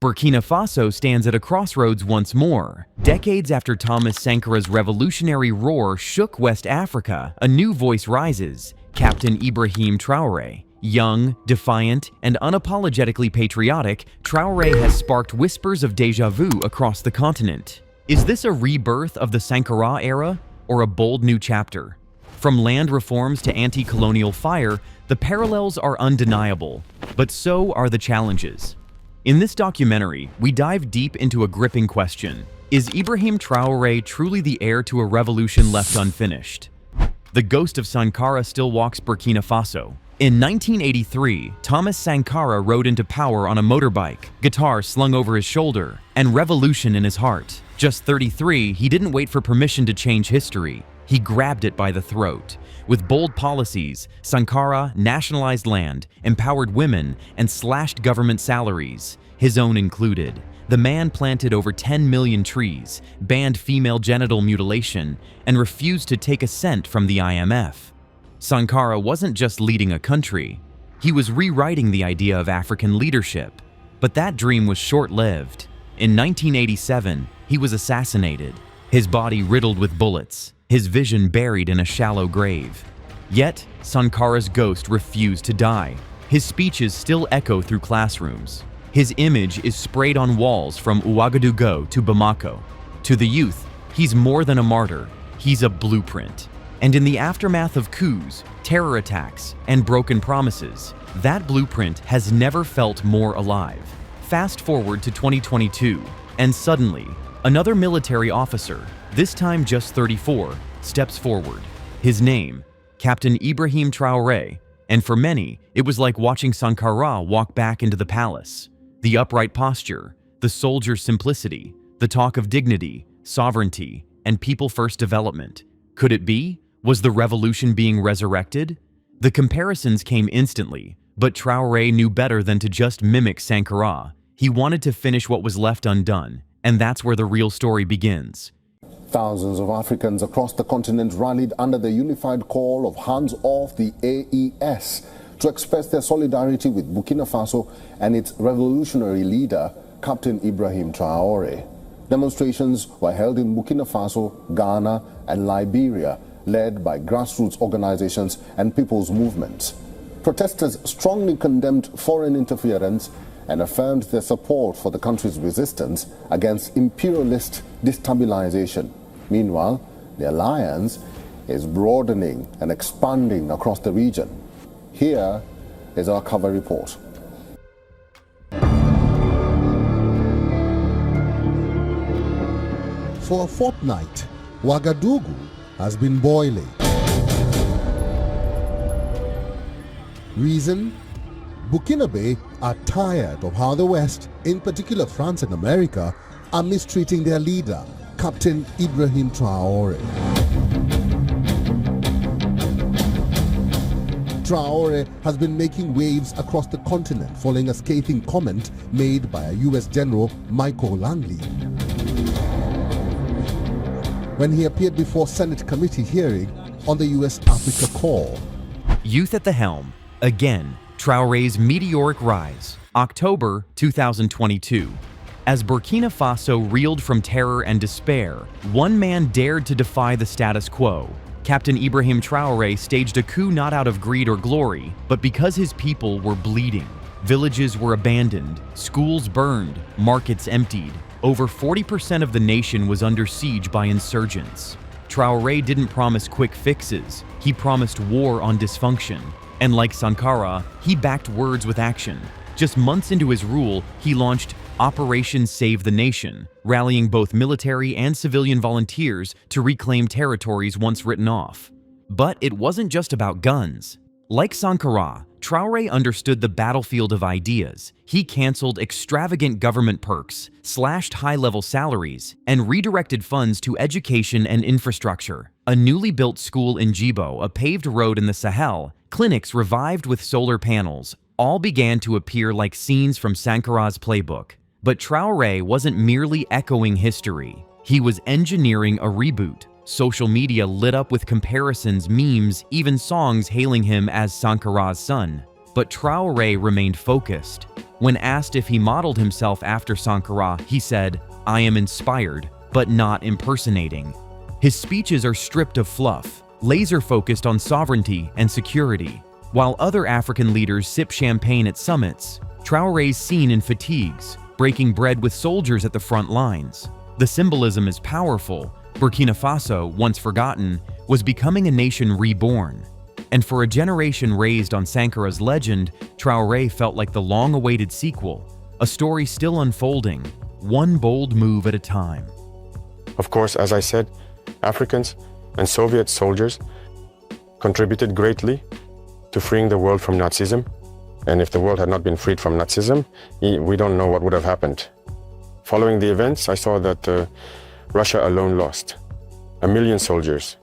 Burkina Faso stands at a crossroads once more. Decades after Thomas Sankara's revolutionary roar shook West Africa, a new voice rises: Captain Ibrahim Traoré. Young, defiant, and unapologetically patriotic, Traoré has sparked whispers of déjà vu across the continent. Is this a rebirth of the Sankara era, or a bold new chapter? From land reforms to anti-colonial fire, the parallels are undeniable, but so are the challenges. In this documentary, we dive deep into a gripping question: is Ibrahim Traoré truly the heir to a revolution left unfinished? The ghost of Sankara still walks Burkina Faso. In 1983, Thomas Sankara rode into power on a motorbike, guitar slung over his shoulder, and revolution in his heart. Just 33, he didn't wait for permission to change history. He grabbed it by the throat. With bold policies, Sankara nationalized land, empowered women, and slashed government salaries, his own included. The man planted over 10 million trees, banned female genital mutilation, and refused to take a cent from the IMF. Sankara wasn't just leading a country, he was rewriting the idea of African leadership. But that dream was short-lived. In 1987, he was assassinated, his body riddled with bullets, his vision buried in a shallow grave. Yet, Sankara's ghost refused to die. His speeches still echo through classrooms. His image is sprayed on walls from Ouagadougou to Bamako. To the youth, he's more than a martyr, he's a blueprint. And in the aftermath of coups, terror attacks, and broken promises, that blueprint has never felt more alive. Fast forward to 2022, and suddenly, another military officer, this time just 34, steps forward. His name, Captain Ibrahim Traoré, and for many, it was like watching Sankara walk back into the palace. The upright posture, the soldier's simplicity, the talk of dignity, sovereignty, and people-first development. Could it be? Was the revolution being resurrected? The comparisons came instantly, but Traoré knew better than to just mimic Sankara. He wanted to finish what was left undone, and that's where the real story begins. Thousands of Africans across the continent rallied under the unified call of Hands Off the AES to express their solidarity with Burkina Faso and its revolutionary leader, Captain Ibrahim Traoré. Demonstrations were held in Burkina Faso, Ghana, and Liberia, led by grassroots organizations and people's movements. Protesters strongly condemned foreign interference and affirmed their support for the country's resistance against imperialist destabilization. Meanwhile, the alliance is broadening and expanding across the region. Here is our cover report. For a fortnight, Ouagadougou has been boiling. Reason? Burkinabe are tired of how the West, in particular France and America, are mistreating their leader, Captain Ibrahim Traoré. Traoré has been making waves across the continent following a scathing comment made by a US General, Michael Langley, when he appeared before Senate committee hearing on the US Africa call. Youth at the helm. Again, Traoré's meteoric rise. October 2022. As Burkina Faso reeled from terror and despair, one man dared to defy the status quo. Captain Ibrahim Traoré staged a coup not out of greed or glory, but because his people were bleeding. Villages were abandoned, schools burned, markets emptied. Over 40% of the nation was under siege by insurgents. Traoré didn't promise quick fixes, he promised war on dysfunction. And like Sankara, he backed words with action. Just months into his rule, he launched Operation Save the Nation, rallying both military and civilian volunteers to reclaim territories once written off. But it wasn't just about guns. Like Sankara, Traoré understood the battlefield of ideas. He canceled extravagant government perks, slashed high-level salaries, and redirected funds to education and infrastructure. A newly built school in Djibo, a paved road in the Sahel, clinics revived with solar panels, all began to appear like scenes from Sankara's playbook. But Traoré wasn't merely echoing history. He was engineering a reboot. Social media lit up with comparisons, memes, even songs hailing him as Sankara's son. But Traoré remained focused. When asked if he modeled himself after Sankara, he said, "I am inspired, but not impersonating." His speeches are stripped of fluff, laser-focused on sovereignty and security. While other African leaders sip champagne at summits, Traoré's seen in fatigues, breaking bread with soldiers at the front lines. The symbolism is powerful. Burkina Faso, once forgotten, was becoming a nation reborn. And for a generation raised on Sankara's legend, Traoré felt like the long-awaited sequel, a story still unfolding, one bold move at a time. Of course, as I said, Africans and Soviet soldiers contributed greatly to freeing the world from Nazism. And if the world had not been freed from Nazism, we don't know what would have happened. Following the events, I saw that Russia alone lost 1 million soldiers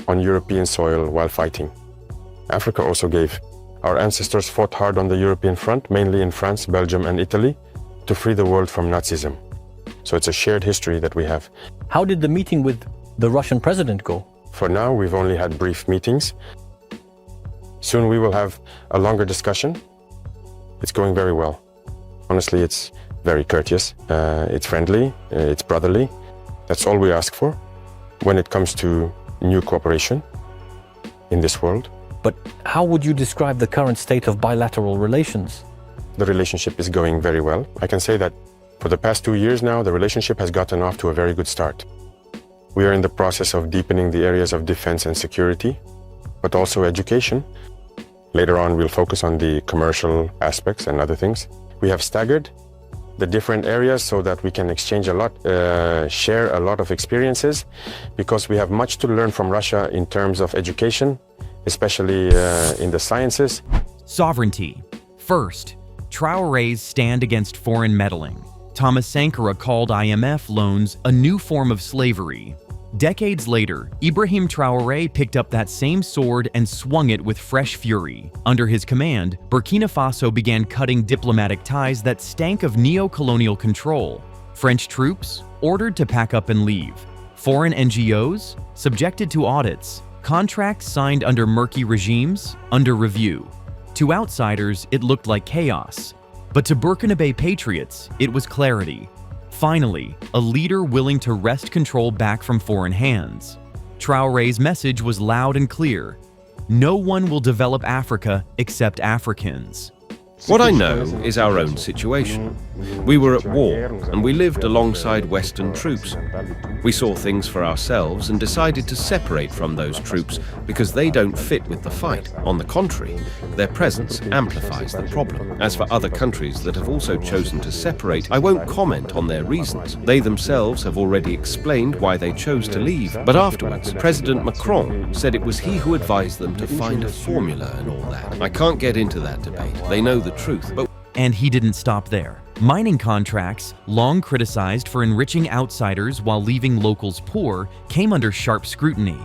on European soil while fighting. Africa also gave. Our ancestors fought hard on the European front, mainly in France, Belgium, and Italy, to free the world from Nazism. So it's a shared history that we have. How did the meeting with the Russian president go? For now, we've only had brief meetings. Soon we will have a longer discussion. It's going very well. Honestly, it's very courteous, it's friendly, it's brotherly. That's all we ask for when it comes to new cooperation in this world. But how would you describe the current state of bilateral relations? The relationship is going very well. I can say that for the past 2 years now, the relationship has gotten off to a very good start. We are in the process of deepening the areas of defense and security, but also education. Later on, we'll focus on the commercial aspects and other things. We have staggered the different areas so that we can exchange a lot, share a lot of experiences, because we have much to learn from Russia in terms of education, especially in the sciences. Sovereignty. First, Traoré's stand against foreign meddling. Thomas Sankara called IMF loans a new form of slavery. Decades later, Ibrahim Traoré picked up that same sword and swung it with fresh fury. Under his command, Burkina Faso began cutting diplomatic ties that stank of neo-colonial control. French troops ordered to pack up and leave. Foreign NGOs subjected to audits. Contracts signed under murky regimes under review. To outsiders, it looked like chaos. But to Burkinabe patriots, it was clarity. Finally, a leader willing to wrest control back from foreign hands. Traoré's message was loud and clear. No one will develop Africa except Africans. What I know is our own situation. We were at war, and we lived alongside Western troops. We saw things for ourselves and decided to separate from those troops because they don't fit with the fight. On the contrary, their presence amplifies the problem. As for other countries that have also chosen to separate, I won't comment on their reasons. They themselves have already explained why they chose to leave. But afterwards, President Macron said it was he who advised them to find a formula and all that. I can't get into that debate. They know the truth, but... And he didn't stop there. Mining contracts, long criticized for enriching outsiders while leaving locals poor, came under sharp scrutiny.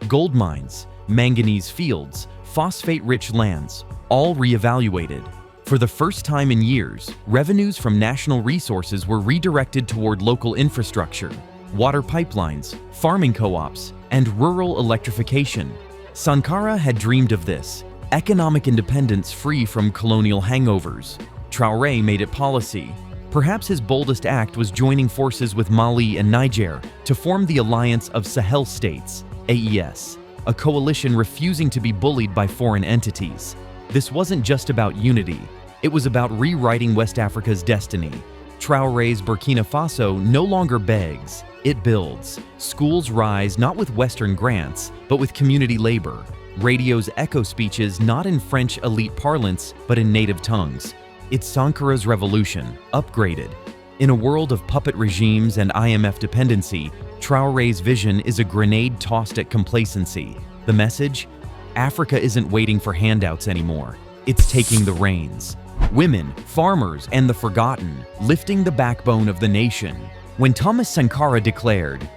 Gold mines, manganese fields, phosphate-rich lands, all reevaluated. For the first time in years, revenues from national resources were redirected toward local infrastructure, water pipelines, farming co-ops, and rural electrification. Sankara had dreamed of this, economic independence free from colonial hangovers. Traoré made it policy. Perhaps his boldest act was joining forces with Mali and Niger to form the Alliance of Sahel States, AES, a coalition refusing to be bullied by foreign entities. This wasn't just about unity, it was about rewriting West Africa's destiny. Traoré's Burkina Faso no longer begs, it builds. Schools rise not with Western grants, but with community labor. Radios echo speeches not in French elite parlance, but in native tongues. It's Sankara's revolution, upgraded. In a world of puppet regimes and IMF dependency, Traoré's vision is a grenade tossed at complacency. The message? Africa isn't waiting for handouts anymore. It's taking the reins. Women, farmers, and the forgotten, lifting the backbone of the nation. When Thomas Sankara declared,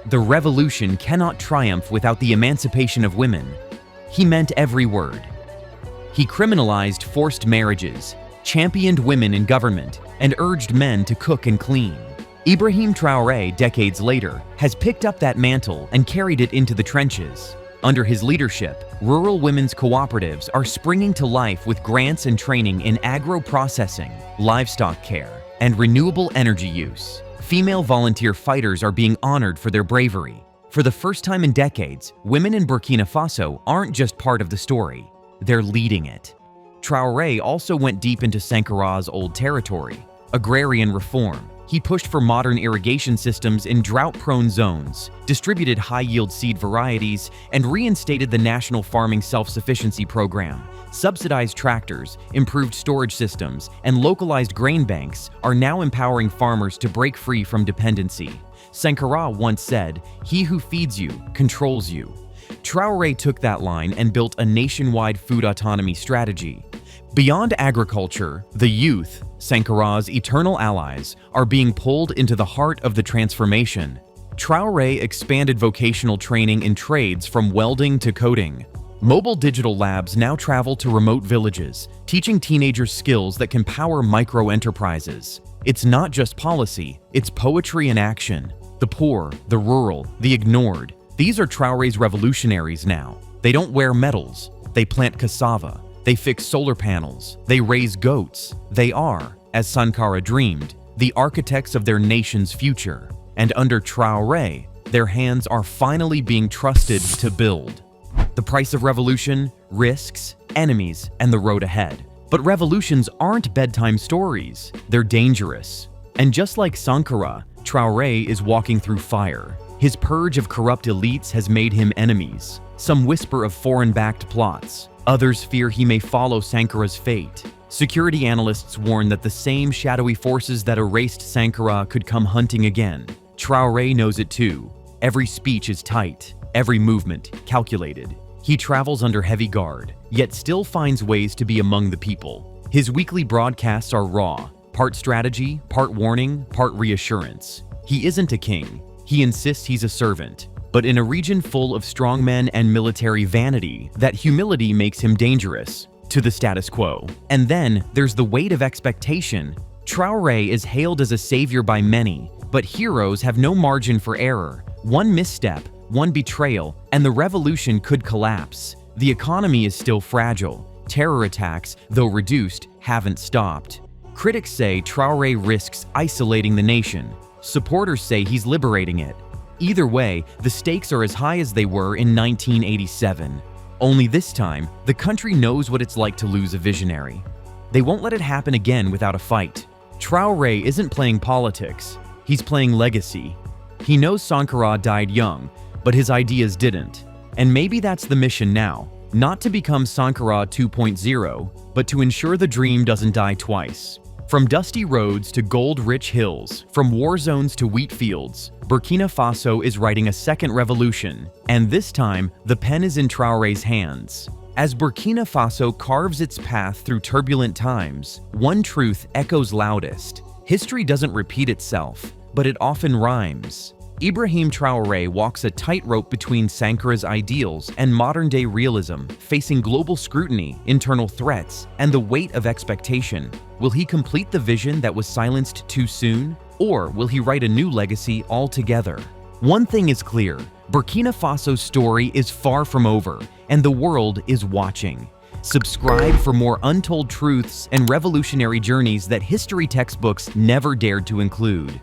"The revolution cannot triumph without the emancipation of women," he meant every word. He criminalized forced marriages, championed women in government, and urged men to cook and clean. Ibrahim Traoré, decades later, has picked up that mantle and carried it into the trenches. Under his leadership, rural women's cooperatives are springing to life with grants and training in agro-processing, livestock care, and renewable energy use. Female volunteer fighters are being honored for their bravery. For the first time in decades, women in Burkina Faso aren't just part of the story, they're leading it. Traoré also went deep into Sankara's old territory, agrarian reform. He pushed for modern irrigation systems in drought-prone zones, distributed high-yield seed varieties, and reinstated the National Farming Self-Sufficiency Program. Subsidized tractors, improved storage systems, and localized grain banks are now empowering farmers to break free from dependency. Sankara once said, "He who feeds you, controls you." Traoré took that line and built a nationwide food autonomy strategy. Beyond agriculture, the youth, Sankara's eternal allies, are being pulled into the heart of the transformation. Traoré expanded vocational training in trades from welding to coding. Mobile digital labs now travel to remote villages, teaching teenagers skills that can power micro-enterprises. It's not just policy, it's poetry in action. The poor, the rural, the ignored. These are Traoré's revolutionaries now. They don't wear medals, they plant cassava. They fix solar panels. They raise goats. They are, as Sankara dreamed, the architects of their nation's future. And under Traoré, their hands are finally being trusted to build. The price of revolution, risks, enemies, and the road ahead. But revolutions aren't bedtime stories. They're dangerous. And just like Sankara, Traoré is walking through fire. His purge of corrupt elites has made him enemies. Some whisper of foreign-backed plots. Others fear he may follow Sankara's fate. Security analysts warn that the same shadowy forces that erased Sankara could come hunting again. Traoré knows it too. Every speech is tight, every movement calculated. He travels under heavy guard, yet still finds ways to be among the people. His weekly broadcasts are raw, part strategy, part warning, part reassurance. He isn't a king. He insists he's a servant. But in a region full of strongmen and military vanity, that humility makes him dangerous to the status quo. And then there's the weight of expectation. Traoré is hailed as a savior by many, but heroes have no margin for error. One misstep, one betrayal, and the revolution could collapse. The economy is still fragile. Terror attacks, though reduced, haven't stopped. Critics say Traoré risks isolating the nation. Supporters say he's liberating it. Either way, the stakes are as high as they were in 1987. Only this time, the country knows what it's like to lose a visionary. They won't let it happen again without a fight. Traoré isn't playing politics, he's playing legacy. He knows Sankara died young, but his ideas didn't. And maybe that's the mission now, not to become Sankara 2.0, but to ensure the dream doesn't die twice. From dusty roads to gold-rich hills, from war zones to wheat fields, Burkina Faso is writing a second revolution, and this time, the pen is in Traoré's hands. As Burkina Faso carves its path through turbulent times, one truth echoes loudest. History doesn't repeat itself, but it often rhymes. Ibrahim Traoré walks a tightrope between Sankara's ideals and modern-day realism, facing global scrutiny, internal threats, and the weight of expectation. Will he complete the vision that was silenced too soon? Or will he write a new legacy altogether? One thing is clear, Burkina Faso's story is far from over, and the world is watching. Subscribe for more untold truths and revolutionary journeys that history textbooks never dared to include.